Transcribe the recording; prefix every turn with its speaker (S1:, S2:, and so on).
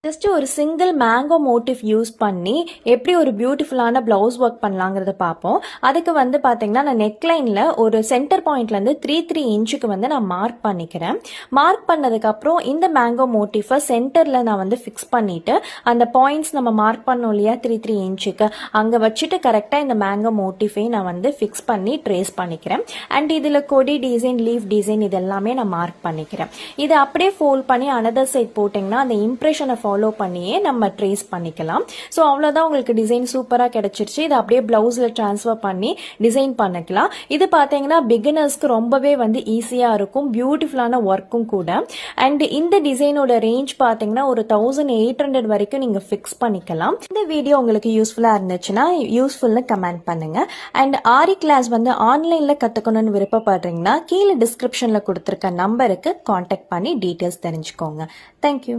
S1: Just ஒரு single mango motive use பண்ணி எப்படி ஒரு பியூட்டிஃபுல்லான பிளவுஸ் ஒர்க் பண்ணலாங்கிறத பார்ப்போம். அதுக்கு வந்து பார்த்தீங்கன்னா நான் நெக்லைனில் ஒரு சென்டர் பாயிண்ட்லேருந்து 3 இன்ச்சுக்கு வந்து நான் மார்க் பண்ணிக்கிறேன். மார்க் பண்ணதுக்கப்புறம் இந்த மேங்கோ மோட்டிஃபை சென்டரில் நான் வந்து ஃபிக்ஸ் பண்ணிவிட்டு அந்த பாயிண்ட்ஸ் நம்ம மார்க் பண்ணோம் இல்லையா 3 இன்ச்சுக்கு அங்கே வச்சுட்டு கரெக்டாக இந்த மேங்கோ மோட்டிஃபை நான் வந்து ஃபிக்ஸ் பண்ணி ட்ரேஸ் பண்ணிக்கிறேன். அண்ட் இதில் கொடி டிசைன், லீஃப் டிசைன் இது எல்லாமே நான் மார்க் பண்ணிக்கிறேன். இதை அப்படியே ஃபோல்ட் பண்ணி அனதர் சைட் போட்டிங்கன்னா அந்த இம்ப்ரெஷனை ஃபாலோ பண்ணியே நம்ம ட்ரேஸ் பண்ணிக்கலாம். ஸோ அவ்வளோதான், உங்களுக்கு டிசைன் சூப்பராக கிடைச்சிருச்சு. இதை அப்படியே பிளவுஸில் ட்ரான்ஸ்ஃபர் பண்ணி டிசைன் பண்ணிக்கலாம். இது பார்த்தீங்கன்னா பிகினர்ஸ்க்கு ரொம்பவே வந்து ஈஸியாக இருக்கும், பியூட்டிஃபுல்லான ஒர்க்கும் கூட. அண்ட் இந்த டிசைனோட ரேஞ்ச் பார்த்தீங்கன்னா ஒரு 1800 வரைக்கும் நீங்கள் ஃபிக்ஸ் பண்ணிக்கலாம். இந்த வீடியோ உங்களுக்கு யூஸ்ஃபுல்லாக இருந்துச்சுன்னா யூஸ்ஃபுல்னு கமெண்ட் பண்ணுங்க. அண்ட் ஆரி கிளாஸ் வந்து ஆன்லைனில் கற்றுக்கணும்னு விருப்பப்படுறீங்கன்னா கீழே டிஸ்கிரிப்ஷனில் கொடுத்துருக்க நம்பருக்கு காண்டாக்ட் பண்ணி டீட்டெயில்ஸ் தெரிஞ்சுக்கோங்க. தேங்க்யூ.